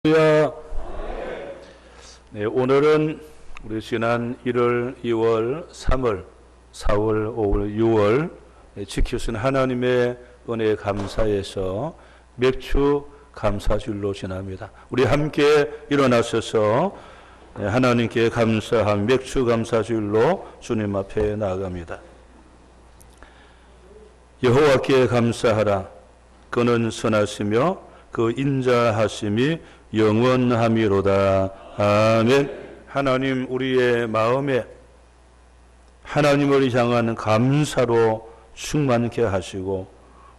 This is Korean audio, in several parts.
할렐루야. 네, 오늘은 우리 지난 1월, 2월, 3월, 4월, 5월, 6월 지키신 하나님의 은혜에 감사해서 맥주 감사주일로 지납니다. 우리 함께 일어나셔서 하나님께 감사한 맥주 감사주일로 주님 앞에 나아갑니다. 여호와께 감사하라. 그는 선하시며 그 인자하심이 영원함이로다. 아멘. 하나님, 우리의 마음에 하나님을 향한 감사로 충만케 하시고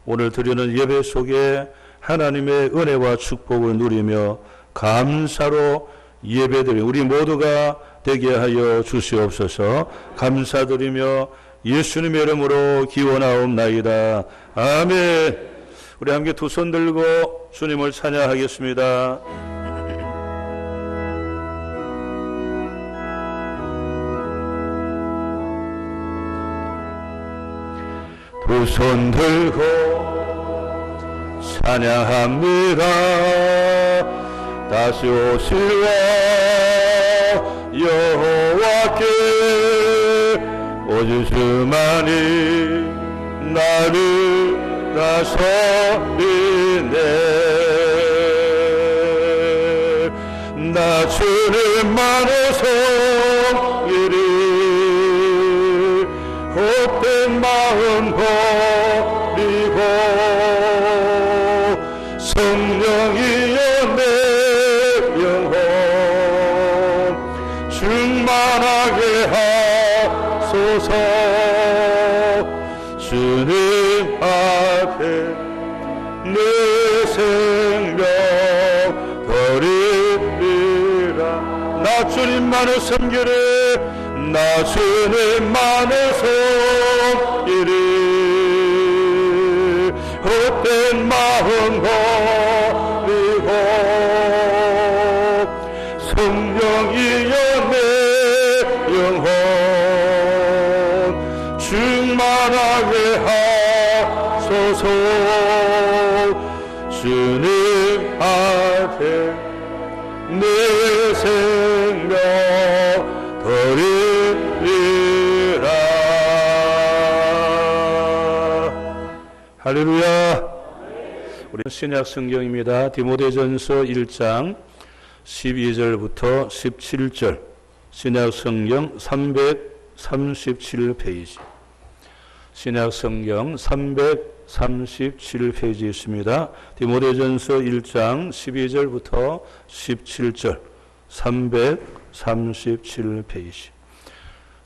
오늘 드리는 예배 속에 하나님의 은혜와 축복을 누리며 감사로 예배드리는 우리 모두가 되게 하여 주시옵소서. 감사드리며 예수님의 이름으로 기원하옵나이다. 아멘. 우리 함께 두 손 들고 주님을 찬양하겠습니다. 두 손 들고 찬양합니다. 다시 오실 여호와께 오직 주만이 나를 다스리네. 나 주님만의 성일이 헛된 마음 버리고 성령이여 내 영혼 충만하게 하소서. 주님 앞에 내 생명 드리리라. 나 주님만을 섬기리. 나 주님만을 섬기리. 헛된 마음 버리고 성령이여 내 영혼 충만하게 하소서. 주님 앞에 내 생명 드리리라. 할렐루야. 우리는 신약 성경입니다. 디모데전서 1장 12절부터 17절, 신약 성경 337페이지, 신약 성경 337페이지 있습니다. 디모데전서 1장 12절부터 17절 337페이지.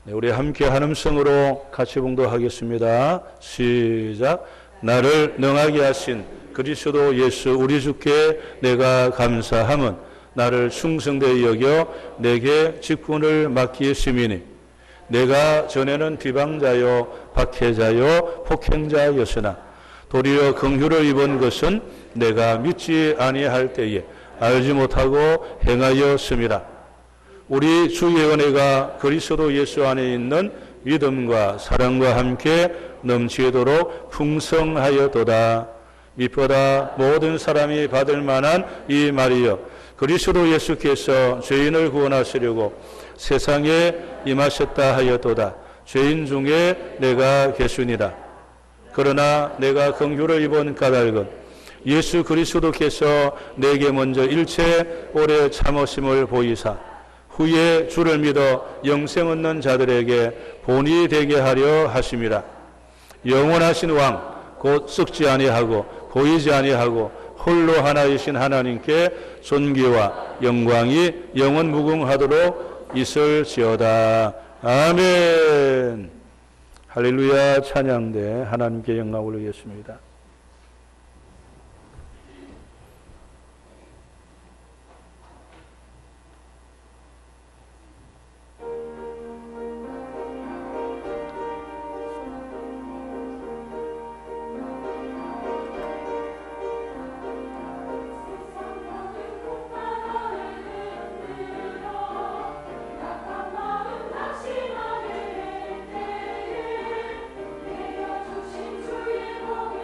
네, 우리 함께 한음성으로 같이 봉독하겠습니다. 시작. 나를 능하게 하신 그리스도 예수 우리 주께 내가 감사함은 나를 충성되이 여겨 내게 직분을 맡기심이니 내가 전에는 비방자요 박해자요 폭행자였으나 도리어 긍휼을 입은 것은 내가 믿지 아니할 때에 알지 못하고 행하였음이라. 우리 주의 은혜가 그리스도 예수 안에 있는 믿음과 사랑과 함께 넘치도록 풍성하여도다. 밑보다 모든 사람이 받을 만한 이 말이여, 그리스도 예수께서 죄인을 구원하시려고 세상에 임하셨다 하였도다. 죄인 중에 내가 계수니라. 그러나 내가 긍휼을 입은 까닭은 예수 그리스도께서 내게 먼저 일체 오래 참으심을 보이사 후에 주를 믿어 영생 얻는 자들에게 본이 되게 하려 하심이라. 영원하신 왕 곧 썩지 아니하고 보이지 아니하고 홀로 하나이신 하나님께 존귀와 영광이 영원 무궁하도록 있을지어다. 아멘. 할렐루야. 찬양대 하나님께 영광 올리겠습니다. 주신 주의 복을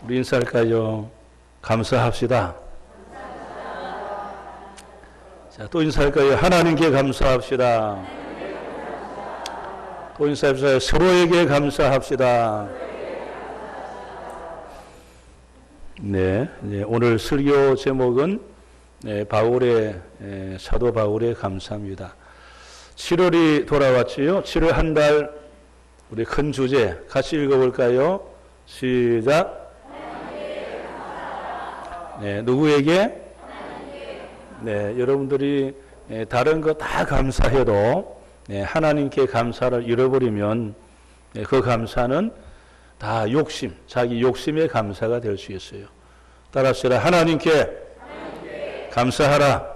우리 인사할까요? 감사합시다. 자, 또 인사할까요? 하나님께 감사합시다. 또 인사합시다. 서로에게 감사합시다. 네, 오늘 설교 제목은 사도 바울의 감사입니다. 7월이 돌아왔지요. 7월 한 달 우리 큰 주제 같이 읽어볼까요? 시작. 네, 누구에게? 네, 여러분들이 다른 거 다 감사해도 하나님께 감사를 잃어버리면 그 감사는 다 욕심, 자기 욕심의 감사가 될 수 있어요. 따라서 하나님께 감사하라.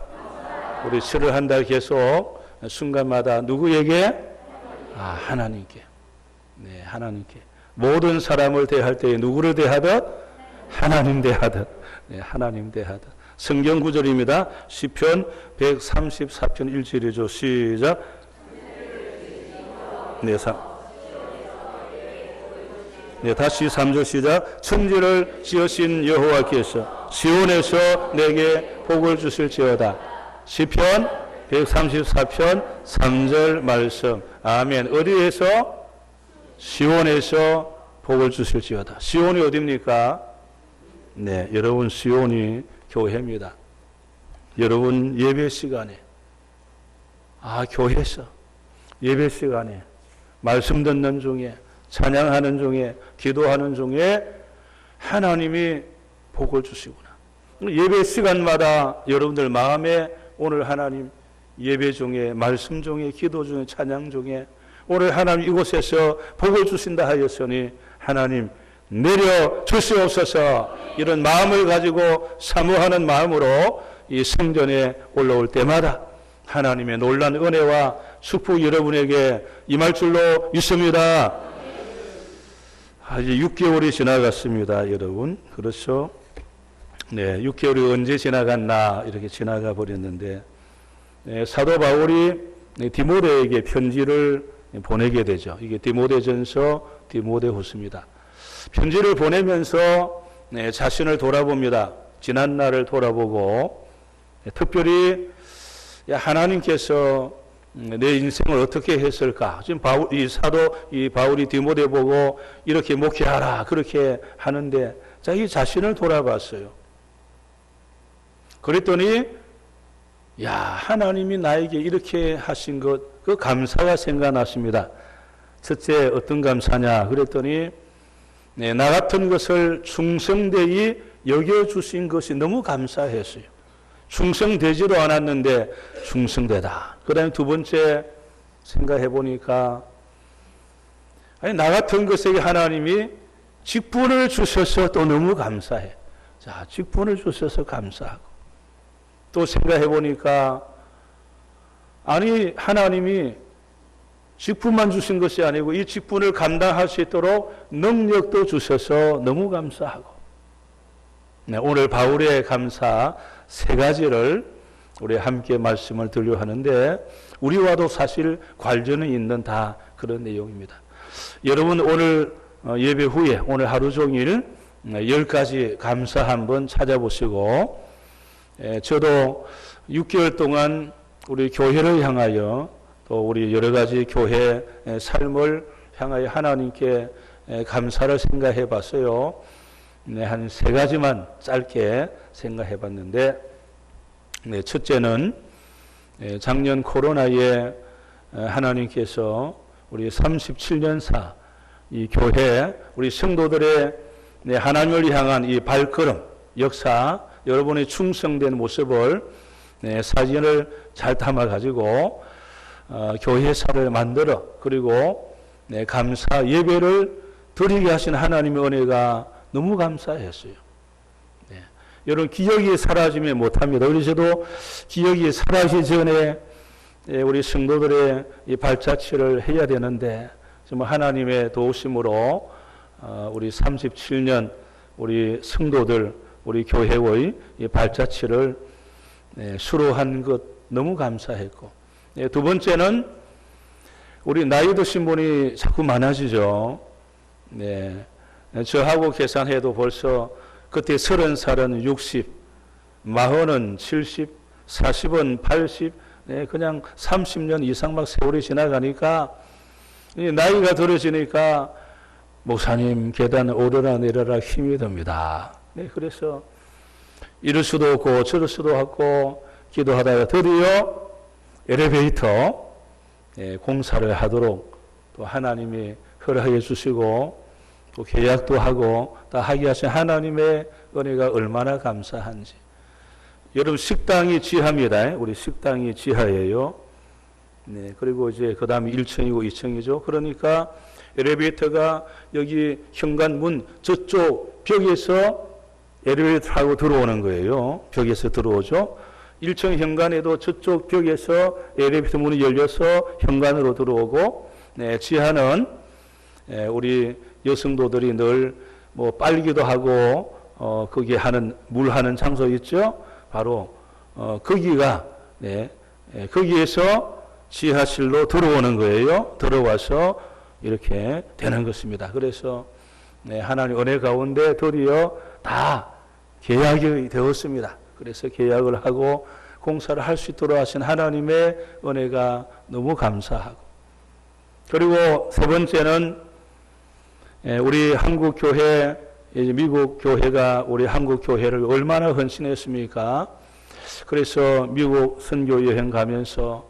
우리 7월 한 달 계속 순간마다 누구에게? 하나님께. 네, 하나님께. 모든 사람을 대할 때에 누구를 대하듯? 하나님 대하듯. 네, 하나님 대하듯. 성경 구절입니다. 시편 134편 1절이죠. 시작. 네, 다시 3절 시작. 천지를 지으신 여호와께서 시온에서 내게 복을 주실지어다. 시편 134편 3절 말씀. 아멘. 어디에서? 시온에서 복을 주실지어다. 시온이 어디입니까? 네, 여러분 시온이 교회입니다. 여러분 예배 시간에 교회에서 예배 시간에 말씀 듣는 중에 찬양하는 중에 기도하는 중에 하나님이 복을 주시구나. 예배 시간마다 여러분들 마음에 오늘 하나님 예배 중에 말씀 중에 기도 중에 찬양 중에 오늘 하나님 이곳에서 복을 주신다 하였으니 하나님 내려 주시옵소서. 이런 마음을 가지고 사모하는 마음으로 이 성전에 올라올 때마다 하나님의 놀라운 은혜와 축복 여러분에게 임할 줄로 믿습니다. 이제 6개월이 지나갔습니다, 여러분. 그렇죠? 네, 6개월이 언제 지나갔나 이렇게 지나가 버렸는데 사도 바울이 디모데에게 편지를 보내게 되죠. 이게 디모데전서, 디모데후서입니다. 편지를 보내면서 자신을 돌아봅니다. 지난 날을 돌아보고 특별히 하나님께서 내 인생을 어떻게 했을까? 지금 바울이 디모데 보고 이렇게 목회하라 그렇게 하는데 자기 자신을 돌아봤어요. 그랬더니 하나님이 나에게 이렇게 하신 것, 그 감사가 생각났습니다. 첫째 어떤 감사냐? 그랬더니 나 같은 것을 충성되이 여겨주신 것이 너무 감사했어요. 충성되지도 않았는데 충성되다. 그 다음에 두 번째 생각해 보니까 나 같은 것에게 하나님이 직분을 주셔서 또 너무 감사해. 자, 직분을 주셔서 감사하고 또 생각해 보니까 하나님이 직분만 주신 것이 아니고 이 직분을 감당할 수 있도록 능력도 주셔서 너무 감사하고 오늘 바울의 감사 세 가지를 우리 함께 말씀을 드리려 하는데 우리와도 사실 관련이 있는 다 그런 내용입니다. 여러분 오늘 예배 후에 오늘 하루 종일 10가지 감사 한번 찾아보시고 저도 6개월 동안 우리 교회를 향하여 또 우리 여러 가지 교회 삶을 향하여 하나님께 감사를 생각해 봤어요. 한 세 가지만 짧게 생각해 봤는데 첫째는 작년 코로나에 하나님께서 우리 37년사 이 교회 우리 성도들의 하나님을 향한 이 발걸음 역사 여러분의 충성된 모습을 사진을 잘 담아 가지고 교회사를 만들어 그리고 감사 예배를 드리게 하신 하나님의 은혜가 너무 감사했어요. 여러분 기억이 사라지면 못합니다. 우리 저도 기억이 사라지기 전에 우리 성도들의 이 발자취를 해야 되는데 정말 하나님의 도우심으로 우리 37년 우리 성도들 우리 교회의 이 발자취를 수로한 것 너무 감사했고 두 번째는 우리 나이 드신 분이 자꾸 많아지죠. 저하고 계산해도 벌써 그때 30살은 60, 40은 70, 40은 80, 그냥 30년 이상 막 세월이 지나가니까 나이가 들어지니까 목사님 계단 오르라 내려라 힘이 듭니다. 그래서 이럴 수도 없고 저럴 수도 없고 기도하다가 드디어 엘리베이터 공사를 하도록 또 하나님이 허락해 주시고 또 계약도 하고 다 하게 하신 하나님의 은혜가 얼마나 감사한지. 여러분 식당이 지하입니다. 우리 식당이 지하예요. 그리고 이제 그 다음에 1층이고 2층이죠. 그러니까 엘리베이터가 여기 현관문 저쪽 벽에서 엘리베이터 타고 들어오는 거예요. 벽에서 들어오죠. 1층 현관에도 저쪽 벽에서 엘리베이터 문이 열려서 현관으로 들어오고, 지하는 우리 여성도들이 늘 뭐 빨기도 하고 거기 하는 물 하는 장소 있죠. 바로 거기가 거기에서 지하실로 들어오는 거예요. 들어와서 이렇게 되는 것입니다. 그래서 하나님 은혜 가운데 드디어 다 계약이 되었습니다. 그래서 계약을 하고 공사를 할 수 있도록 하신 하나님의 은혜가 너무 감사하고, 그리고 세 번째는 우리 한국 교회, 미국 교회가 우리 한국 교회를 얼마나 헌신했습니까? 그래서 미국 선교 여행 가면서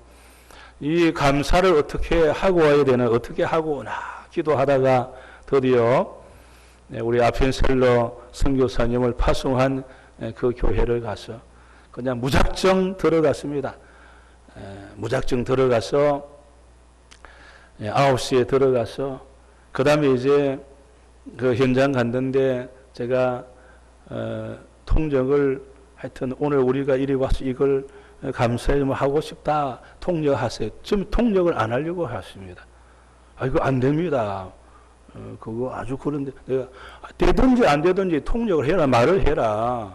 이 감사를 어떻게 하고 와야 되나, 어떻게 하고 오나 기도하다가 드디어 우리 아펜셀러 선교사님을 파송한 그 교회를 가서 그냥 무작정 들어갔습니다. 무작정 들어가서 9시에 들어가서 그 다음에 이제 그 현장 갔는데 제가 통역을 하여튼 오늘 우리가 이리 와서 이걸 감사해 하고 싶다 통역하세요. 지금 통역을 안 하려고 하십니다. 이거 안 됩니다. 그거 아주 그런데 내가 되든지 안 되든지 통역을 해라, 말을 해라.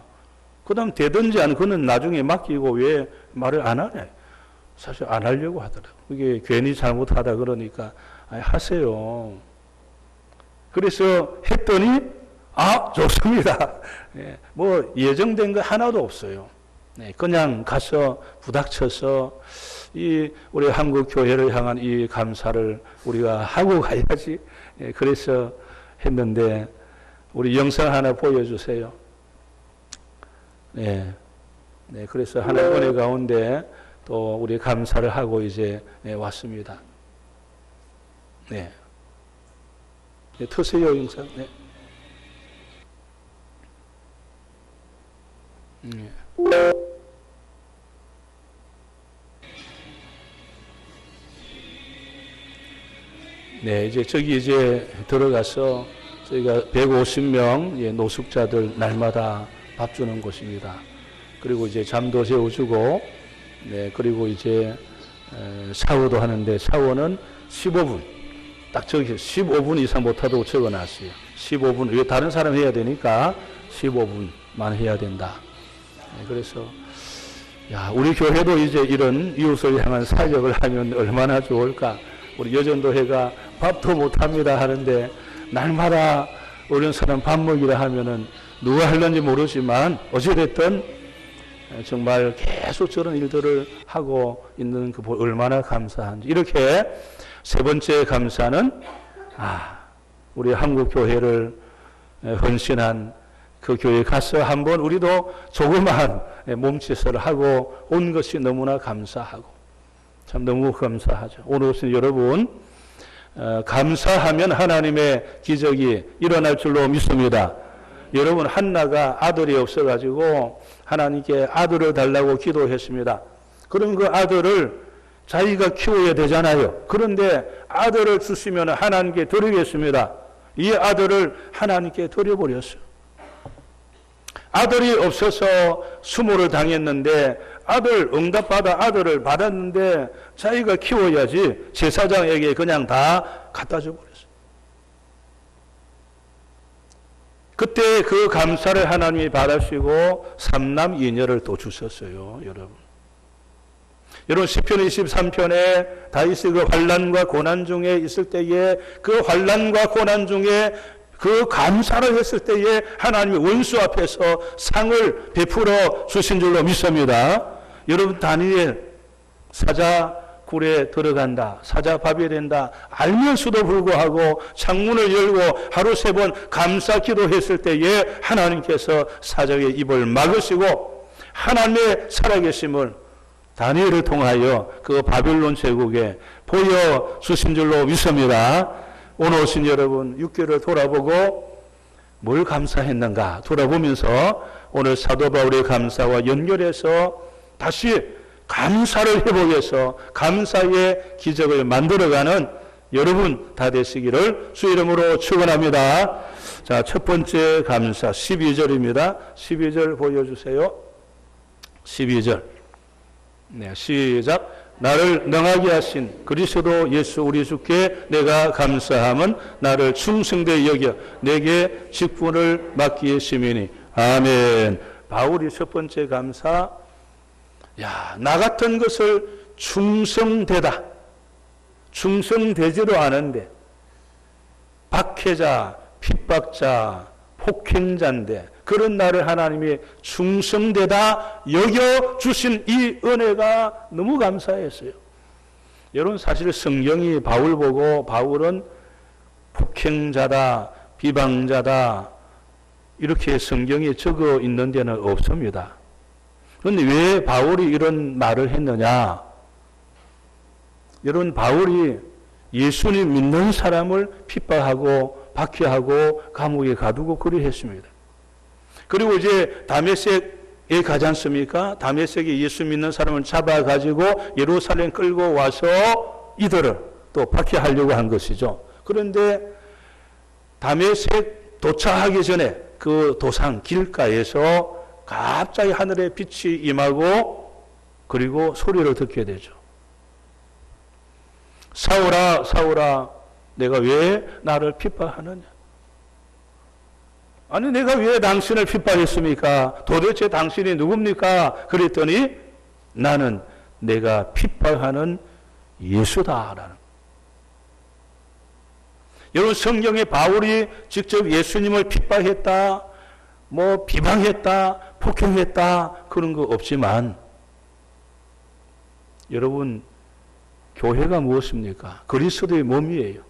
그 다음 되든지 안, 그는 나중에 맡기고 왜 말을 안 하냐. 사실 안 하려고 하더라고요. 그게 괜히 잘못하다 그러니까 하세요. 그래서 했더니 좋습니다. 뭐 예정된 거 하나도 없어요. 그냥 가서 부닥쳐서 우리 한국 교회를 향한 이 감사를 우리가 하고 가야지. 그래서 했는데 우리 영상 하나 보여주세요. 그래서 하나님 은혜 가운데 또 우리 감사를 하고 이제 왔습니다. 트세요 영상. 이제 저기 이제 들어가서 저희가 150명 노숙자들 날마다 밥 주는 곳입니다. 그리고 이제 잠도 재워주고, 그리고 이제 샤워도 하는데 샤워는 15분. 딱 저기 15분 이상 못하도록 적어놨어요. 15분. 왜 다른 사람 해야 되니까 15분만 해야 된다. 그래서 우리 교회도 이제 이런 이웃을 향한 사역을 하면 얼마나 좋을까. 우리 여전도회가 밥도 못합니다 하는데 날마다 어려운 사람 밥 먹이라 하면은 누가 하려는지 모르지만 어찌됐든 정말 계속 저런 일들을 하고 있는 그 얼마나 감사한지. 이렇게 세 번째 감사는 우리 한국 교회를 헌신한 그 교회에 가서 한번 우리도 조그마한 몸짓을 하고 온 것이 너무나 감사하고 참 너무 감사하죠. 오늘은 여러분 감사하면 하나님의 기적이 일어날 줄로 믿습니다. 여러분 한나가 아들이 없어가지고 하나님께 아들을 달라고 기도했습니다. 그럼 그 아들을 자기가 키워야 되잖아요. 그런데 아들을 주시면 하나님께 드리겠습니다. 이 아들을 하나님께 드려버렸어요. 아들이 없어서 수모를 당했는데 아들 응답받아 아들을 받았는데 자기가 키워야지 제사장에게 그냥 다 갖다 줘버렸어요. 그때 그 감사를 하나님이 받으시고 삼남 이녀를 또 주셨어요. 여러분 시편 23편에 다윗이 그 환난과 고난 중에 있을 때에 그 환난과 고난 중에 그 감사를 했을 때에 하나님의 원수 앞에서 상을 베풀어 주신 줄로 믿습니다. 여러분, 다니엘 사자굴에 들어간다, 사자밥이 된다 알면서도 불구하고 창문을 열고 하루 3번 감사 기도했을 때에 하나님께서 사자의 입을 막으시고 하나님의 살아계심을 다니엘을 통하여 그 바벨론 제국에 보여주신 줄로 믿습니다. 오늘 오신 여러분 6개월을 돌아보고 뭘 감사했는가 돌아보면서 오늘 사도 바울의 감사와 연결해서 다시 감사를 회복해서 감사의 기적을 만들어가는 여러분 다 되시기를 주 이름으로 축원합니다. 자, 첫 번째 감사 12절입니다. 12절 보여주세요. 12절. 네, 시작. 나를 능하게 하신 그리스도 예수 우리 주께 내가 감사함은 나를 충성되이 여겨 내게 직분을 맡기에 심이니. 아멘. 바울이 첫 번째 감사, 나 같은 것을 충성되다. 충성되지도 않은데 박해자, 핍박자, 폭행자인데 그런 나를 하나님이 충성되다 여겨주신 이 은혜가 너무 감사했어요. 여러분, 사실 성경이 바울 보고 바울은 폭행자다, 비방자다 이렇게 성경에 적어 있는 데는 없습니다. 그런데 왜 바울이 이런 말을 했느냐? 여러분, 바울이 예수님 믿는 사람을 핍박하고 박해하고 감옥에 가두고 그리 했습니다. 그리고 이제 다메섹에 가지 않습니까? 다메섹에 예수 믿는 사람을 잡아가지고 예루살렘 끌고 와서 이들을 또 박해하려고 한 것이죠. 그런데 다메섹 도착하기 전에 그 도상 길가에서 갑자기 하늘에 빛이 임하고 그리고 소리를 듣게 되죠. 사울아, 사울아, 내가 왜 나를 핍박하느냐? 아니, 내가 왜 당신을 핍박했습니까? 도대체 당신이 누굽니까? 그랬더니 나는 내가 핍박하는 예수다라는. 여러분, 성경에 바울이 직접 예수님을 핍박했다, 뭐 비방했다, 폭행했다 그런 거 없지만 여러분, 교회가 무엇입니까? 그리스도의 몸이에요.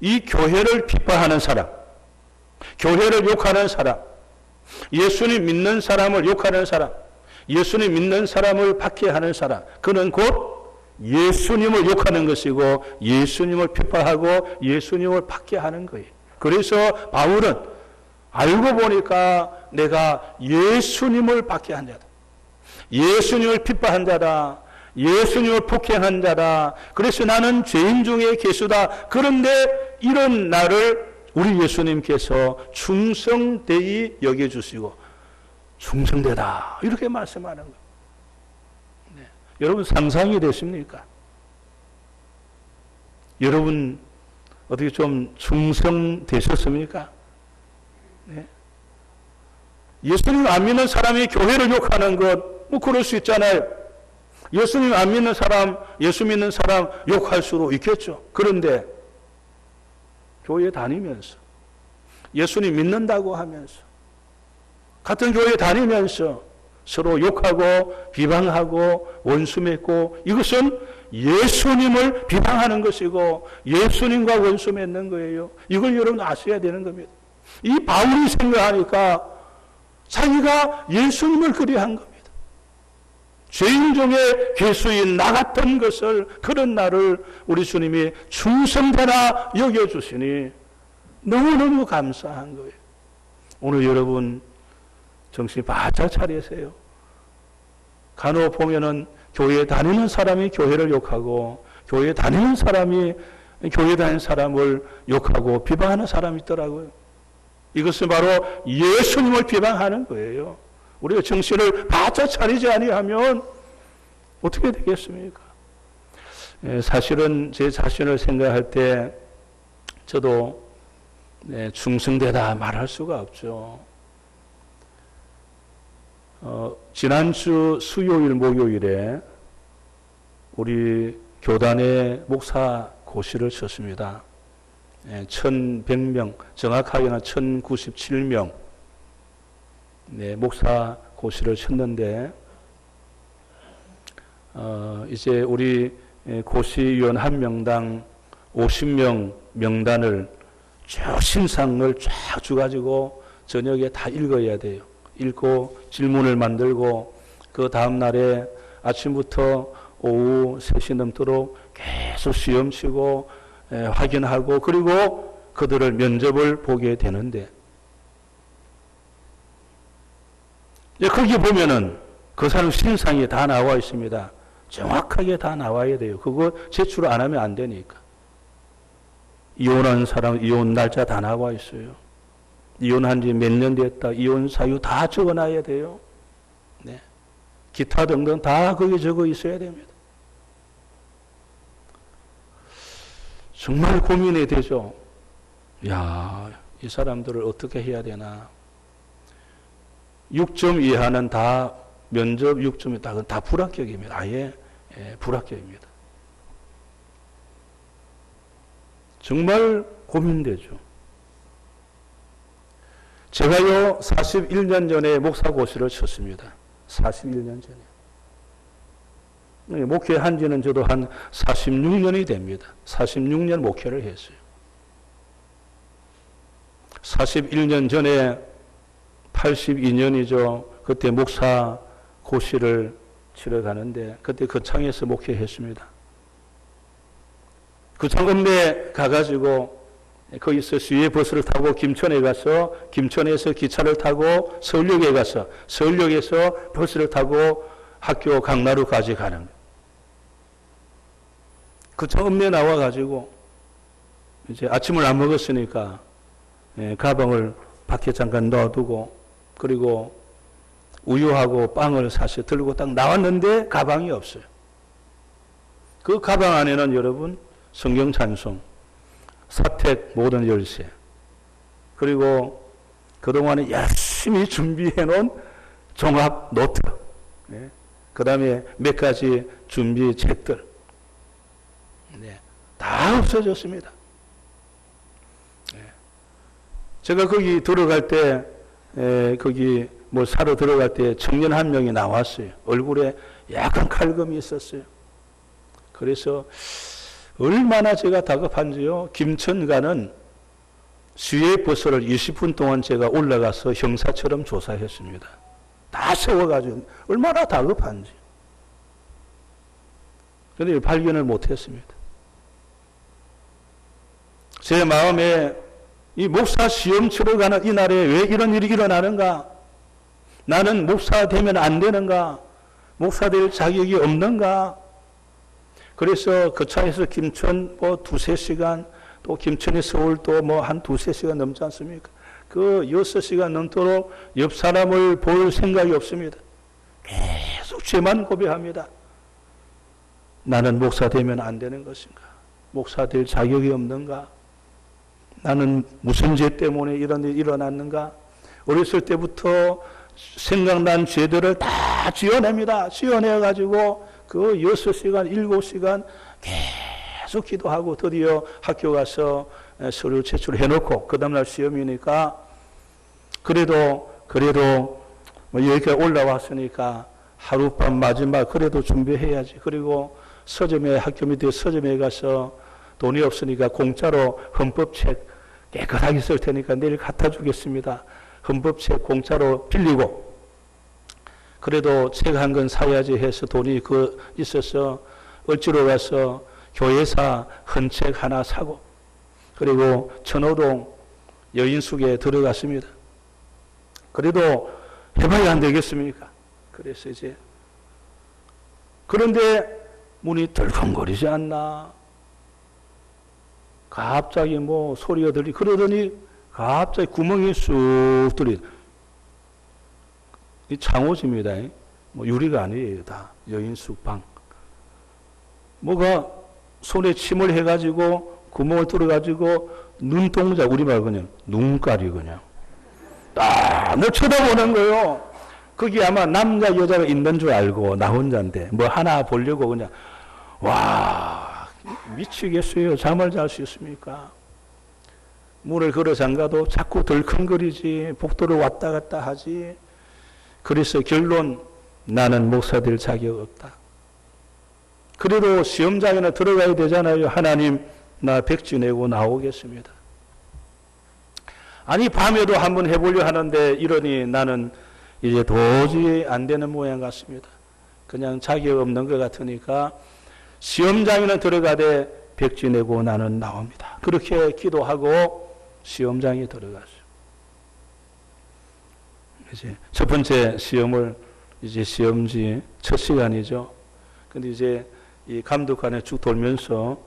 이 교회를 핍박하는 사람, 교회를 욕하는 사람, 예수님 믿는 사람을 욕하는 사람, 예수님 믿는 사람을 박해하는 사람, 그는 곧 예수님을 욕하는 것이고 예수님을 핍박하고 예수님을 박해하는 거예요. 그래서 바울은 알고 보니까 내가 예수님을 박해한 자다, 예수님을 핍박한 자다, 예수님을 폭행한 자다. 그래서 나는 죄인 중에 괴수다. 그런데 이런 나를 우리 예수님께서 충성되이 여겨주시고 충성되다 이렇게 말씀하는 거예요. 네. 여러분, 상상이 되십니까? 여러분 어떻게 좀 충성되셨습니까? 네. 예수님 안 믿는 사람이 교회를 욕하는 것, 뭐 그럴 수 있잖아요. 예수님 안 믿는 사람, 예수 믿는 사람 욕할 수도 있겠죠. 그런데 교회 다니면서 예수님 믿는다고 하면서 같은 교회 다니면서 서로 욕하고 비방하고 원수 맺고 이것은 예수님을 비방하는 것이고 예수님과 원수 맺는 거예요. 이걸 여러분 아셔야 되는 겁니다. 이 바울이 생각하니까 자기가 예수님을 그리한 겁니다. 죄인 중에 괴수인 나 같은 것을, 그런 나를 우리 주님이 충성되라 여겨주시니 너무너무 감사한 거예요. 오늘 여러분 정신 바짝 차리세요. 간혹 보면은 교회에 다니는 사람이 교회를 욕하고 교회에 다니는 사람이 교회 다니는 사람을 욕하고 비방하는 사람이 있더라고요. 이것은 바로 예수님을 비방하는 거예요. 우리가 정신을 바짝 차리지 아니하면 어떻게 되겠습니까? 사실은 제 자신을 생각할 때 저도 충성되다 말할 수가 없죠. 지난주 수요일 목요일에 우리 교단의 목사 고시를 쳤습니다. 1100명, 정확하게는 1097명 목사 고시를 쳤는데 이제 우리 고시위원 한 명당 50명 명단을 쭉 신상을 쫙 줘가지고 저녁에 다 읽어야 돼요. 읽고 질문을 만들고 그 다음날에 아침부터 오후 3시 넘도록 계속 시험 치고 확인하고 그리고 그들을 면접을 보게 되는데 거기 보면은 그 사람 신상이 다 나와 있습니다. 정확하게 다 나와야 돼요. 그거 제출 안 하면 안 되니까. 이혼한 사람 이혼 날짜 다 나와 있어요. 이혼한 지 몇 년 됐다. 이혼 사유 다 적어놔야 돼요. 네. 기타 등등 다 거기에 적어 있어야 됩니다. 정말 고민이 되죠. 야, 이 사람들을 어떻게 해야 되나. 6점 이하는 다 면접 6점이 다 불합격입니다. 아예 불합격입니다. 정말 고민되죠. 제가요 41년 전에 목사 고시를 쳤습니다. 41년 전에. 목회한 지는 저도 한 46년이 됩니다. 46년 목회를 했어요. 41년 전에 82년이죠. 그때 목사 고시를 치러 가는데 그때 거창에서 목회했습니다. 거창 읍내 가가지고 거기서 수의 버스를 타고 김천에 가서 김천에서 기차를 타고 서울역에 가서 서울역에서 버스를 타고 학교 강나루까지 가는 거예요. 거창 읍내 나와가지고 이제 아침을 안 먹었으니까 가방을 밖에 잠깐 넣어두고 그리고 우유하고 빵을 사서 들고 딱 나왔는데 가방이 없어요. 그 가방 안에는 여러분 성경 찬송, 사택 모든 열쇠, 그리고 그동안에 열심히 준비해 놓은 종합 노트, 그 다음에 몇 가지 준비 책들, 다 없어졌습니다. 제가 거기 들어갈 때, 거기 뭐 사러 들어갈 때 청년 한 명이 나왔어요. 얼굴에 약간 칼금이 있었어요. 그래서 얼마나 제가 다급한지요. 김천 가는 수해 버스를 20분 동안 제가 올라가서 형사처럼 조사했습니다. 다 세워가지고 얼마나 다급한지. 그런데 발견을 못했습니다. 제 마음에 이 목사 시험 치러 가는 이 날에 왜 이런 일이 일어나는가? 나는 목사 되면 안 되는가? 목사 될 자격이 없는가? 그래서 그 차에서 김천 뭐 2-3시간, 또 김천에 서울 또 뭐 한 2-3시간 넘지 않습니까? 그 6시간 넘도록 옆 사람을 볼 생각이 없습니다. 계속 죄만 고백합니다. 나는 목사 되면 안 되는 것인가? 목사 될 자격이 없는가? 나는 무슨 죄 때문에 이런 일이 일어났는가? 어렸을 때부터 생각난 죄들을 다 지어냅니다. 지어내가지고 그 6시간, 7시간 계속 기도하고 드디어 학교 가서 서류 제출해놓고 그 다음날 시험이니까 그래도 뭐 여기까지 올라왔으니까 하룻밤 마지막 그래도 준비해야지. 그리고 서점에 학교 밑에 서점에 가서 돈이 없으니까 공짜로 헌법책 깨끗하게 쓸 테니까 내일 갖다 주겠습니다. 헌법책 공짜로 빌리고 그래도 책 한 권 사야지 해서 돈이 있어서 을지로 가서 교회사 헌책 하나 사고 그리고 천호동 여인숙에 들어갔습니다. 그래도 해봐야 안 되겠습니까? 그래서 이제 그런데 문이 덜컹거리지 않나? 갑자기 뭐 소리가 그러더니 갑자기 구멍이 쑥 뚫린 이 창호지입니다. 뭐 유리가 아니에요. 다 여인숙 방. 뭐가 손에 침을 해가지고 구멍을 뚫어가지고 눈동자 우리말 그냥 눈깔이 그냥 딱 뭐 쳐다보는 거요. 거기 아마 남자 여자가 있는 줄 알고 나 혼자인데 뭐 하나 보려고 그냥 와 미치겠어요. 잠을 잘 수 있습니까? 문을 걸어 잠가도 자꾸 덜컹거리지, 복도를 왔다 갔다 하지. 그래서 결론, 나는 목사 될 자격 없다. 그래도 시험장에는 들어가야 되잖아요. 하나님, 나 백지 내고 나오겠습니다. 아니, 밤에도 한번 해보려 하는데 이러니 나는 이제 도저히 안 되는 모양 같습니다. 그냥 자격 없는 것 같으니까 시험장에는 들어가되 백지 내고 나는 나옵니다. 그렇게 기도하고 시험장에 들어갔어요. 이제 첫 번째 시험을 이제 시험지 첫 시간이죠. 근데 이제 이 감독관에 쭉 돌면서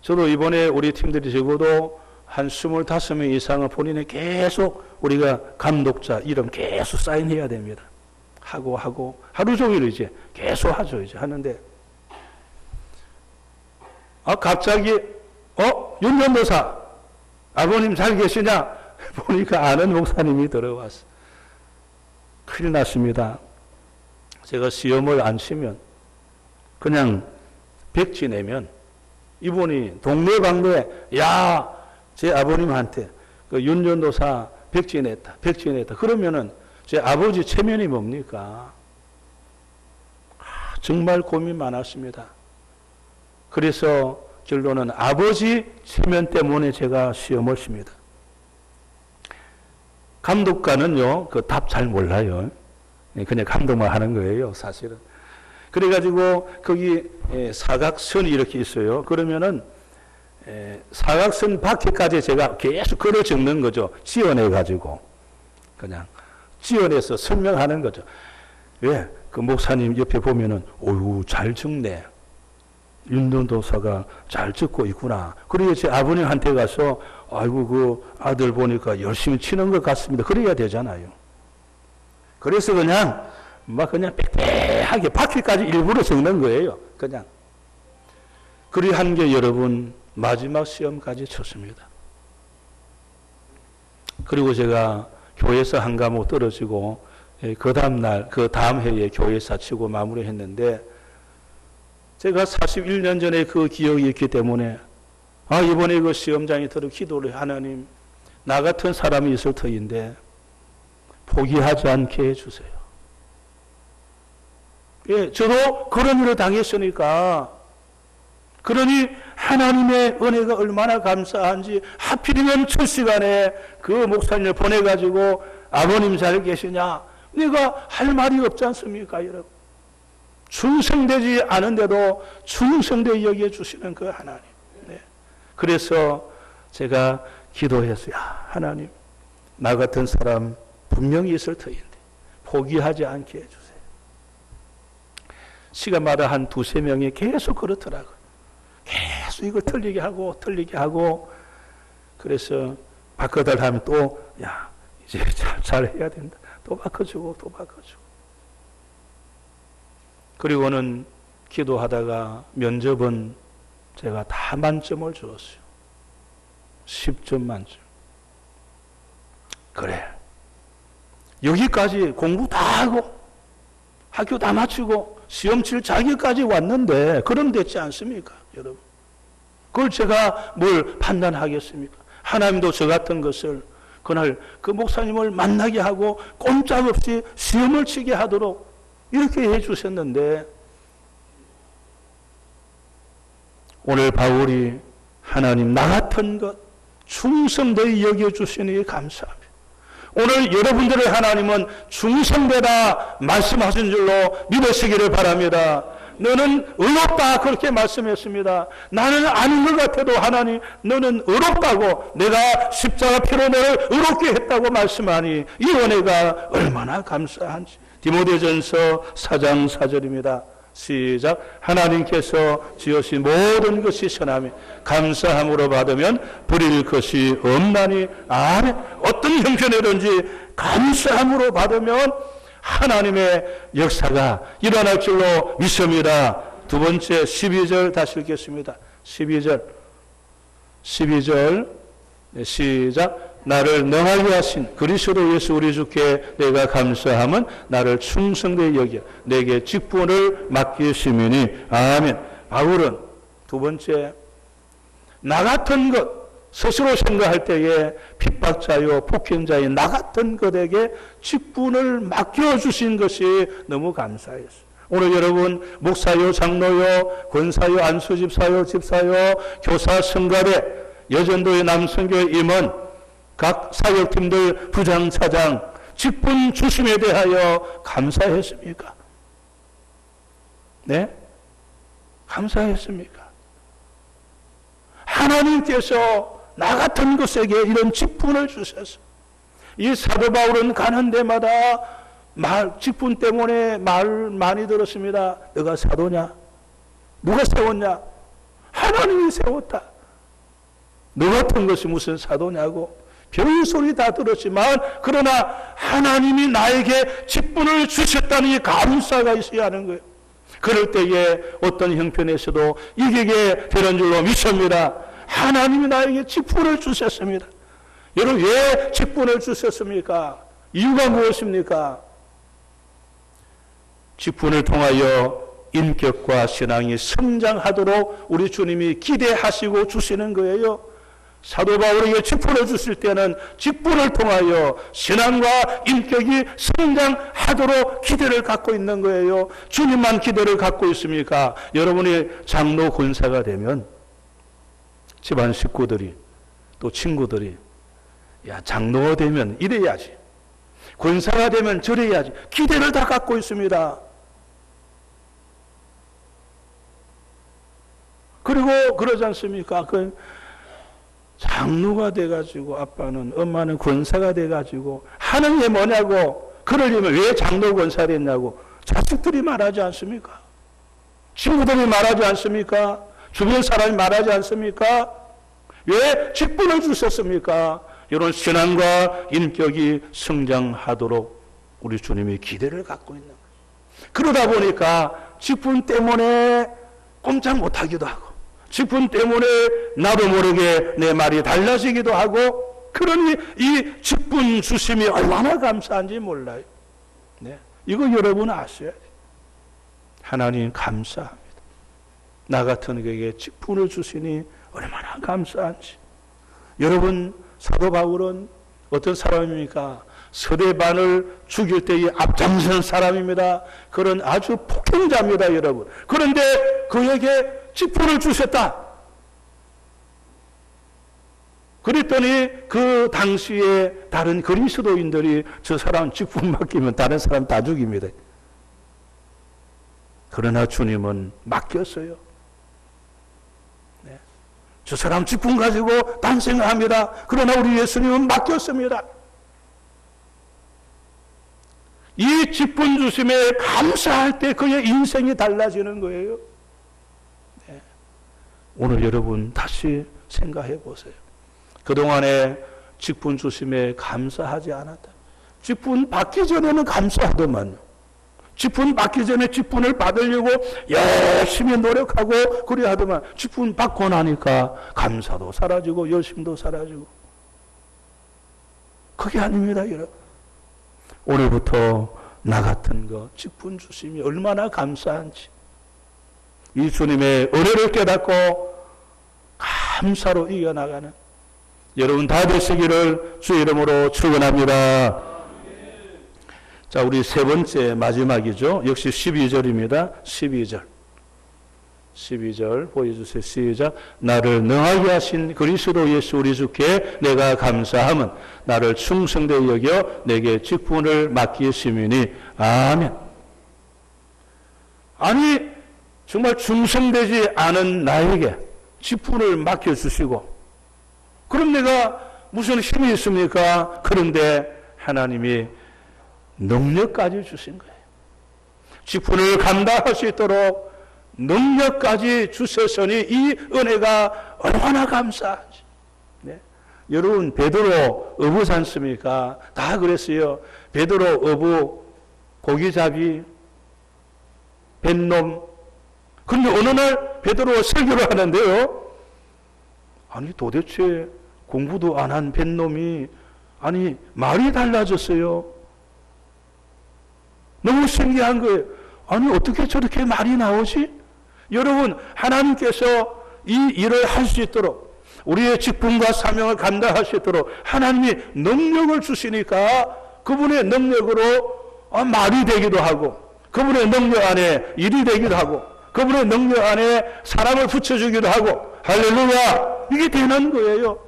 저도 이번에 우리 팀들이 적어도 한 25명 이상은 본인이 계속 우리가 감독자 이름 계속 사인해야 됩니다. 하고 하루 종일 이제 계속 하죠. 이제 하는데 갑자기 윤전도사 아버님 잘 계시냐? 보니까 아는 목사님이 들어왔어. 큰일 났습니다. 제가 시험을 안 치면 그냥 백지 내면 이분이 동네방네에 제 아버님한테 그 윤전도사 백지 냈다. 그러면은 제 아버지 체면이 뭡니까? 정말 고민 많았습니다. 그래서 결론은 아버지 체면 때문에 제가 시험을 칩니다. 감독관은요, 그 답 잘 몰라요. 그냥 감독만 하는 거예요, 사실은. 그래가지고 거기 사각선이 이렇게 있어요. 그러면은 사각선 밖에까지 제가 계속 걸어 적는 거죠. 지어내가지고. 그냥 지어내서 설명하는 거죠. 왜? 그 목사님 옆에 보면은, 어유 잘 적네. 윤전도사가 잘 적고 있구나. 그래야 제 아버님한테 가서, 아이고, 그 아들 보니까 열심히 치는 것 같습니다. 그래야 되잖아요. 그래서 그냥 빽빽하게 바퀴까지 일부러 적는 거예요. 그냥. 그리 한 게 여러분, 마지막 시험까지 쳤습니다. 그리고 제가 교회에서 한 과목 떨어지고, 그 다음날, 그 다음 해에 교회에서 치고 마무리했는데, 제가 41년 전에 그 기억이 있기 때문에, 이번에 그 시험장에 들어 기도를 하나님, 나 같은 사람이 있을 터인데, 포기하지 않게 해주세요. 예, 저도 그런 일을 당했으니까, 그러니 하나님의 은혜가 얼마나 감사한지 하필이면 첫 시간에 그 목사님을 보내가지고 아버님 잘 계시냐? 내가 할 말이 없지 않습니까, 여러분? 충성되지 않은데도 충성되게 여겨주시는 그 하나님. 네. 그래서 제가 기도했어요. 하나님, 나 같은 사람 분명히 있을 터인데 포기하지 않게 해주세요. 시간마다 한 2-3명이 계속 그렇더라고요. 계속 이거 틀리게 하고 그래서 바꿔달라 하면 또 이제 잘 해야 된다. 또 바꿔주고 그리고는 기도하다가 면접은 제가 다 만점을 주었어요. 10점 만점. 그래, 여기까지 공부 다 하고 학교 다 마치고 시험 칠 자격까지 왔는데 그럼 됐지 않습니까, 여러분? 그걸 제가 뭘 판단하겠습니까? 하나님도 저 같은 것을 그날 그 목사님을 만나게 하고 꼼짝없이 시험을 치게 하도록 이렇게 해주셨는데, 오늘 바울이 하나님 나 같은 것 충성되게 여겨주시니 감사합니다. 오늘 여러분들의 하나님은 충성되다 말씀하신 줄로 믿으시기를 바랍니다. 너는 의롭다 그렇게 말씀했습니다. 나는 아닌 것 같아도 하나님 너는 의롭다고, 내가 십자가 피로 너를 의롭게 했다고 말씀하니 이 은혜가 얼마나 감사한지. 디모데전서 4장 4절입니다. 시작. 하나님께서 지으신 모든 것이 선함이 감사함으로 받으면 버릴 것이 없나니. 아멘. 어떤 형편이든지 감사함으로 받으면 하나님의 역사가 일어날 줄로 믿습니다. 두 번째 12절 다시 읽겠습니다. 12절 시작. 나를 능하게 하신 그리스도 예수 우리 주께 내가 감사함은 나를 충성되게 여겨 내게 직분을 맡기심이니. 아멘. 바울은 두 번째, 나 같은 것 스스로 생각할 때에 핍박자요 폭행자인 나 같은 것에게 직분을 맡겨주신 것이 너무 감사했어요. 오늘 여러분 목사요 장로요 권사요 안수집사요 집사요 교사 성가대 여전도의 남성교회 임원 각 사역팀들 부장 차장 직분 주심에 대하여 감사했습니까? 네? 감사했습니까? 하나님께서 나 같은 것에게 이런 직분을 주셔서 이 사도 바울은 가는 데마다 직분 때문에 말 많이 들었습니다. 너가 사도냐? 누가 세웠냐? 하나님이 세웠다. 너 같은 것이 무슨 사도냐고 별소리 다 들었지만 그러나 하나님이 나에게 직분을 주셨다니 감사가 있어야 하는 거예요. 그럴 때에 어떤 형편에서도 이기게 되는 줄로 믿습니다. 하나님이 나에게 직분을 주셨습니다. 여러분 왜 직분을 주셨습니까? 이유가 무엇입니까? 직분을 통하여 인격과 신앙이 성장하도록 우리 주님이 기대하시고 주시는 거예요. 사도 바울에게 직분을 주실 때는 직분을 통하여 신앙과 인격이 성장하도록 기대를 갖고 있는 거예요. 주님만 기대를 갖고 있습니까? 여러분이 장로 권사가 되면 집안 식구들이 또 친구들이 야 장로가 되면 이래야지 권사가 되면 저래야지 기대를 다 갖고 있습니다. 그리고 그러지 않습니까? 그 장로가 돼가지고 아빠는 엄마는 권사가 돼가지고 하는 게 뭐냐고 그러려면 왜 장로 권사 됐냐고 자식들이 말하지 않습니까? 친구들이 말하지 않습니까? 주변 사람이 말하지 않습니까? 왜 직분을 주셨습니까? 이런 신앙과 인격이 성장하도록 우리 주님이 기대를 갖고 있는 거예요. 그러다 보니까 직분 때문에 꼼짝 못하기도 하고 직분 때문에 나도 모르게 내 말이 달라지기도 하고 그러니 이 직분 주심이 얼마나 감사한지 몰라요. 네. 이거 여러분 아셔야 돼요. 하나님 감사합니다. 나 같은 그에게 직분을 주시니 얼마나 감사한지. 여러분 사도 바울은 어떤 사람입니까? 서대반을 죽일 때에 앞장선 사람입니다. 그런 아주 폭행자입니다, 여러분. 그런데 그에게 직분을 주셨다. 그랬더니 그 당시에 다른 그리스도인들이 저 사람 직분 맡기면 다른 사람 다 죽입니다. 그러나 주님은 맡겼어요. 네. 저 사람 직분 가지고 단생합니다. 그러나 우리 예수님은 맡겼습니다. 이 직분 주심에 감사할 때 그의 인생이 달라지는 거예요. 네. 오늘 여러분 다시 생각해 보세요. 그동안에 직분 주심에 감사하지 않았다. 직분 받기 전에는 감사하더만요. 직분 받기 전에 직분을 받으려고 열심히 노력하고 그래 하더만 직분 받고 나니까 감사도 사라지고 열심도 사라지고 그게 아닙니다, 여러분. 오늘부터 나 같은 거 직분 주심이 얼마나 감사한지 이 주님의 은혜를 깨닫고 감사로 이겨나가는 여러분 다 되시기를 주의 이름으로 축원합니다. 자, 우리 세 번째 마지막이죠. 역시 12절입니다. 12절 보여주세요. 시작. 나를 능하게 하신 그리스도 예수 우리 주께 내가 감사함은 나를 충성되이 여겨 내게 직분을 맡기심이니 아멘. 아니 정말 충성되지 않은 나에게 직분을 맡겨주시고 그럼 내가 무슨 힘이 있습니까? 그런데 하나님이 능력까지 주신 거예요. 직분을 감당할 수 있도록 능력까지 주셨으니 이 은혜가 얼마나 감사하지. 네. 여러분 베드로 어부지 않습니까? 다 그랬어요. 베드로 어부, 고기잡이, 뱃놈. 그런데 어느 날 베드로가 설교를 하는데요. 아니 도대체 공부도 안 한 뱃놈이 아니 말이 달라졌어요. 너무 신기한 거예요. 아니 어떻게 저렇게 말이 나오지? 여러분 하나님께서 이 일을 할 수 있도록 우리의 직분과 사명을 감당할 수 있도록 하나님이 능력을 주시니까 그분의 능력으로 말이 되기도 하고, 그분의 능력 안에 일이 되기도 하고, 그분의 능력 안에 사람을 붙여주기도 하고, 할렐루야! 이게 되는 거예요.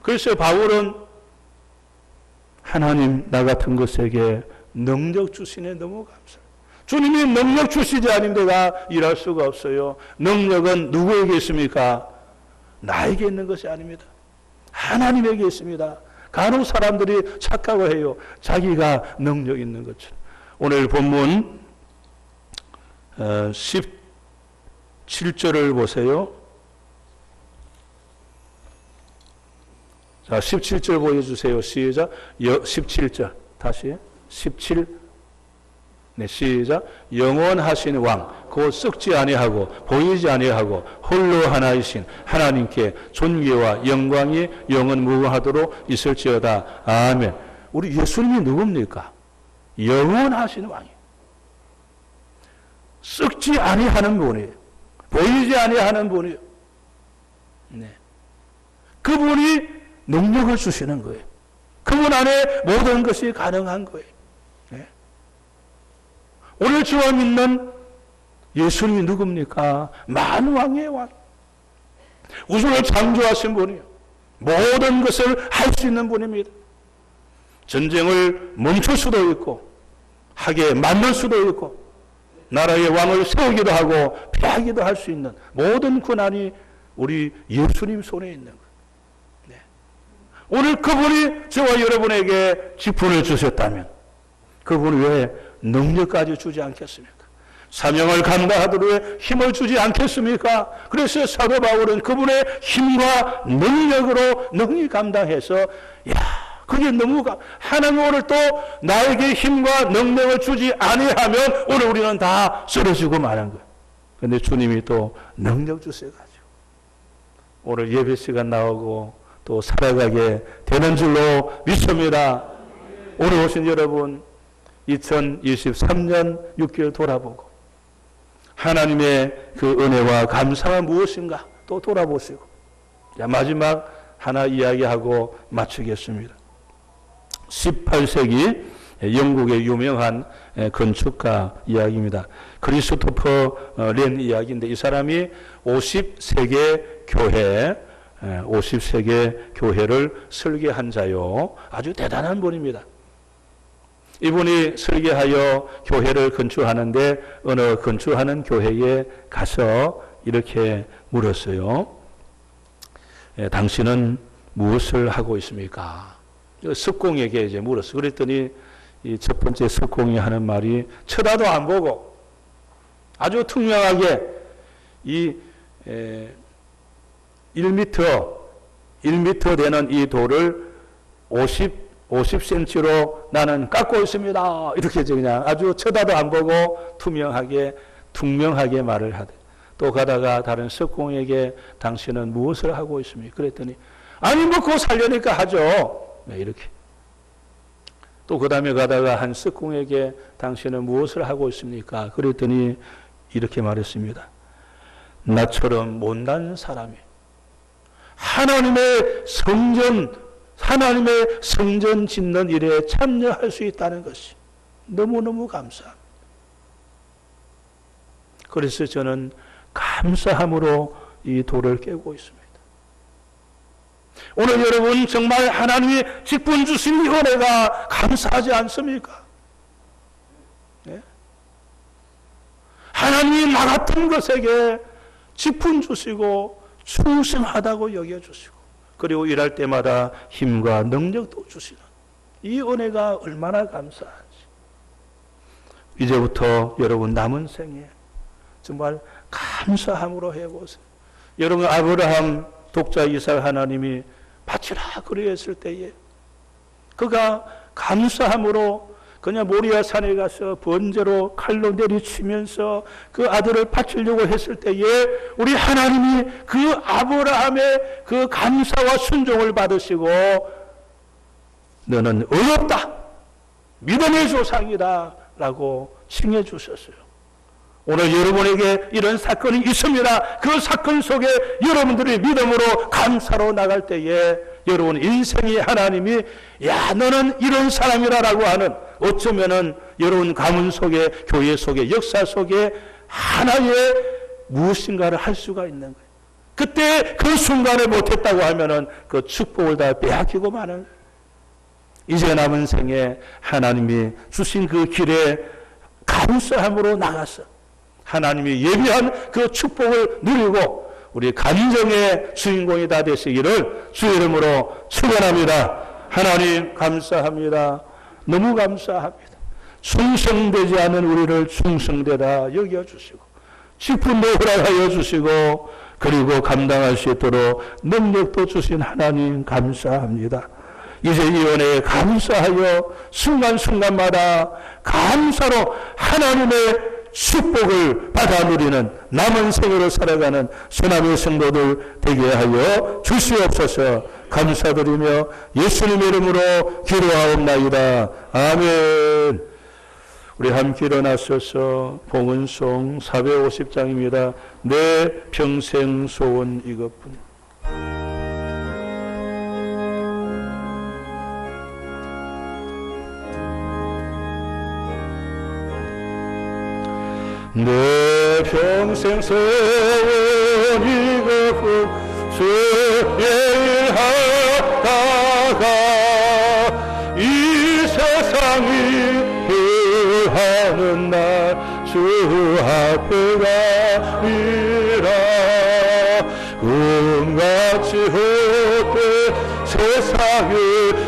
그래서 바울은 하나님 나 같은 것에게 능력 주시네 너무 감사해요. 주님이 능력 주시지 않으면 내가 일할 수가 없어요. 능력은 누구에게 있습니까? 나에게 있는 것이 아닙니다. 하나님에게 있습니다. 간혹 사람들이 착각을 해요. 자기가 능력 있는 것처럼. 오늘 본문 17절을 보세요. 자, 17절 보여주세요. 시작. 17절. 다시. 17. 네, 시작. 영원하신 왕, 곧 썩지 아니하고 보이지 아니하고 홀로 하나이신 하나님께 존귀와 영광이 영원 무궁하도록 있을지어다. 아멘. 우리 예수님이 누굽니까? 영원하신 왕이에요. 썩지 아니하는 분이에요. 보이지 아니하는 분이에요. 네. 그분이 능력을 주시는 거예요. 그분 안에 모든 것이 가능한 거예요. 네. 오늘 주와 믿는 예수님이 누굽니까? 만왕의 왕. 우주를 창조하신 분이에요. 모든 것을 할 수 있는 분입니다. 전쟁을 멈출 수도 있고 하게 만들 수도 있고 나라의 왕을 세우기도 하고 폐하기도 할 수 있는 모든 권한이 우리 예수님 손에 있는 거예요. 네. 오늘 그분이 저와 여러분에게 직분을 주셨다면 그분이 왜 능력까지 주지 않겠습니까? 사명을 감당하도록 힘을 주지 않겠습니까? 그래서 사도 바울은 그분의 힘과 능력으로 능히 감당해서 그게 너무 하나님 오늘 또 나에게 힘과 능력을 주지 아니하면 오늘 우리는 다 쓰러지고 마는 거예요. 그런데 주님이 또 능력 주셔가지고 오늘 예배 시간 나오고 또 살아가게 되는 줄로 믿습니다. 오늘 오신 여러분 2023년 6개월 돌아보고 하나님의 그 은혜와 감사가 무엇인가 또 돌아보시고 마지막 하나 이야기하고 마치겠습니다. 18세기 영국의 유명한 건축가 이야기입니다. 크리스토퍼 렌 이야기인데 이 사람이 50세계 교회를 설계한 자요. 아주 대단한 분입니다. 이분이 설계하여 교회를 건축하는데 어느 건축하는 교회에 가서 이렇게 물었어요. 당신은 무엇을 하고 있습니까? 석공에게 이제 물었어요. 그랬더니 이 첫 번째 석공이 하는 말이 쳐다도 안 보고 아주 투명하게 이 1m 되는 이 돌을 50cm로 나는 깎고 있습니다. 이렇게 그냥 아주 쳐다도 안 보고 투명하게 말을 하대. 또 가다가 다른 석공에게 당신은 무엇을 하고 있습니까? 그랬더니 아니 먹고 살려니까 하죠. 네, 이렇게. 또 그 다음에 가다가 한 석공에게 당신은 무엇을 하고 있습니까? 그랬더니 이렇게 말했습니다. 나처럼 못난 사람이 하나님의 성전 짓는 일에 참여할 수 있다는 것이 너무너무 감사합니다. 그래서 저는 감사함으로 이 돌을 깨고 있습니다. 오늘 여러분 정말 하나님이 직분 주신 이 은혜가 감사하지 않습니까? 네? 하나님이 나 같은 것에게 직분 주시고 충성하다고 여겨주시고 그리고 일할 때마다 힘과 능력도 주시는 이 은혜가 얼마나 감사한지 이제부터 여러분 남은 생에 정말 감사함으로 해보세요. 여러분 아브라함 독자 이삭 하나님이 바치라 그리했을 때에 그가 감사함으로 그냥 모리아 산에 가서 번제로 칼로 내리치면서 그 아들을 바치려고 했을 때에 우리 하나님이 그 아브라함의 그 감사와 순종을 받으시고 너는 의롭다 믿음의 조상이다 라고 칭해 주셨어요. 오늘 여러분에게 이런 사건이 있습니다. 그 사건 속에 여러분들이 믿음으로 감사로 나갈 때에 여러분 인생이 하나님이 야 너는 이런 사람이라라고 하는 어쩌면은 여러분 가문 속에 교회 속에 역사 속에 하나의 무엇인가를 할 수가 있는 거예요. 그때 그 순간에 못했다고 하면은 그 축복을 다 빼앗기고 마는 거예요. 이제 남은 생에 하나님이 주신 그 길에 감사함으로 나가서 하나님이 예비한 그 축복을 누리고 우리 간정의 주인공이 다 되시기를 주의 이름으로 축원합니다. 하나님 감사합니다. 너무 감사합니다. 충성되지 않은 우리를 충성되다 여겨주시고 직분도 허락하여 주시고 그리고 감당할 수 있도록 능력도 주신 하나님 감사합니다. 이제 이 은혜에 감사하여 순간순간마다 감사로 하나님의 축복을 받아 누리는 남은 생으로 살아가는 소나무 성도들 되게 하여 주시옵소서. 감사드리며 예수님의 이름으로 기도하옵나이다. 아멘. 우리 함께 일어나셔서 봉헌송 450장입니다. 내 평생 소원 이것뿐. 내 평생 소원 이것뿐 주의 일하다가 이 세상이 하는 날 주 앞에 가리라. 꿈같이 헛된 세상에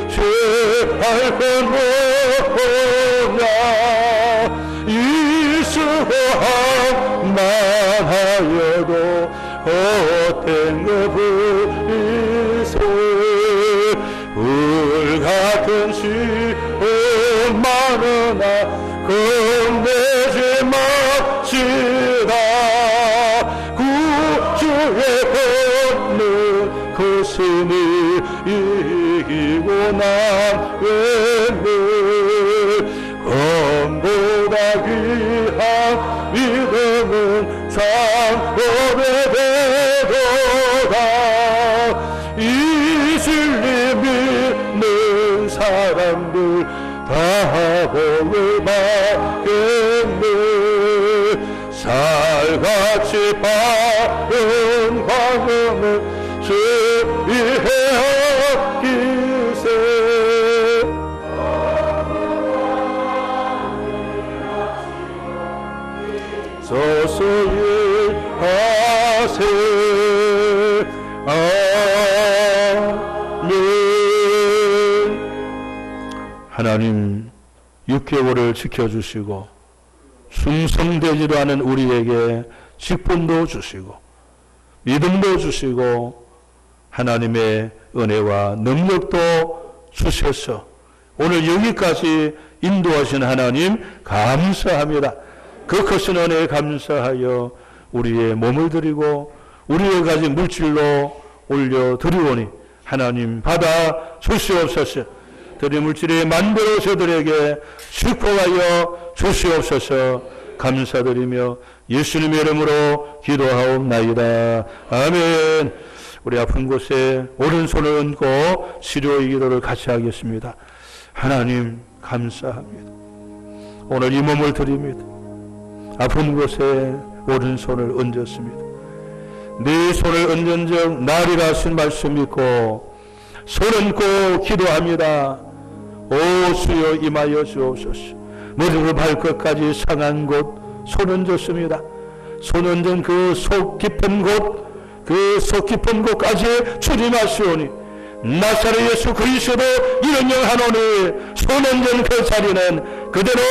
죄할 건 뭐냐. 이 수고함만 하여도 헛된 거 부리세. 불같은 시험 많으나 겁내지 마시다. 구주의 권능 그 신이 이기고 난 왼물 검보다 귀한 믿음은 장법의 배도다. 이 진리 믿는 사람들 다 복을 받겠네. 살같이 바른 광음을 주 위해 얻기세. 소소히 하세. 하나님 6개월을 지켜주시고 충성되지도 않은 우리에게 직분도 주시고 믿음도 주시고 하나님의 은혜와 능력도 주셔서 오늘 여기까지 인도하신 하나님 감사합니다. 그 크신 은혜에 감사하여 우리의 몸을 드리고 우리의 가진 물질로 올려드리오니 하나님 받아 주시옵소서. 드린 물질이 만들어 저들에게 축복하여 주시옵소서. 감사드리며 예수님의 이름으로 기도하옵나이다. 아멘. 우리 아픈 곳에 오른손을 얹고 치료의 기도를 같이 하겠습니다. 하나님 감사합니다. 오늘 이 몸을 드립니다. 아픈 곳에 오른손을 얹었습니다. 네 손을 얹은 적 나리라 하신 말씀 믿고 손 얹고 기도합니다. 오 주여 임하여 주옵소서. 머리부터 발끝까지 상한 곳 손 얹었습니다. 손 얹은 그 속 깊은 곳, 그 속 깊은 곳까지 주님하시오니 나사렛 예수 그리스도 이런 영하노니 손 얹은 그 자리는 그대로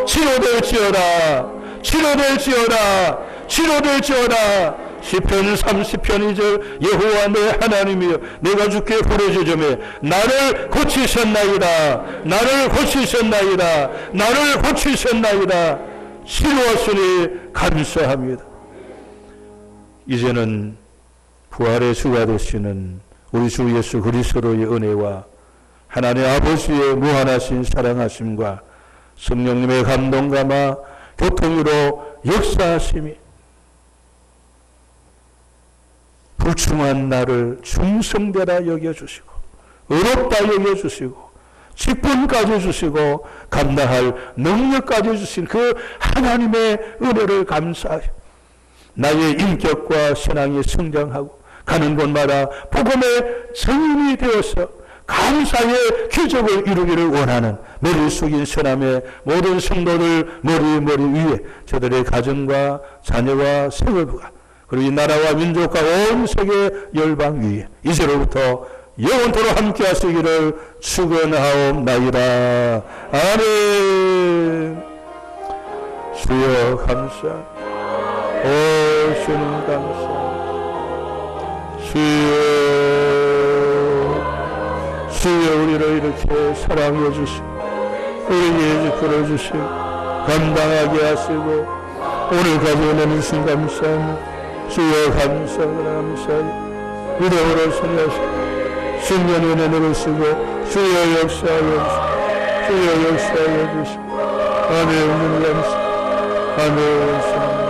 치료될지어다. 치료될지어다. 치료될지어다. 시편 30편 2절 여호와 내 하나님이여 내가 주께 부르짖으며 나를 고치셨나이다. 나를 고치셨나이다. 나를 고치셨나이다. 치료하시니 감사합니다. 이제는 부활의 주가 되시는 우리 주 예수 그리스도의 은혜와 하나님 아버지의 무한하신 사랑하심과 성령님의 감동감화 교통으로 역사하심이 불충한 나를 충성되라 여겨주시고 의롭다 여겨주시고 직분까지 주시고 감당할 능력까지 주신 그 하나님의 은혜를 감사하여 나의 인격과 신앙이 성장하고 가는 곳마다 복음의 증인이 되어서 감사의 기적을 이루기를 원하는 머리 숙인 서남의 모든 성도들 머리 위에 저들의 가정과 자녀와 세월부가 그리고 이 나라와 민족과 온 세계 열방 위에 이제로부터 영원토록 함께 하시기를 축원하옵나이다. 아멘. 주여 감사. 오 주님 감사. 주여 우리를 이렇게 사랑해 주시고 우리에게 끌어주시고 감당하게 하시고 오늘까지 은혜는 신 감사합니다. 주여 감사합니다. 믿음으로 선하시고 신년 은혜를 쓰고 주여 역사하여 주시고 아멘. 감사. 아멘.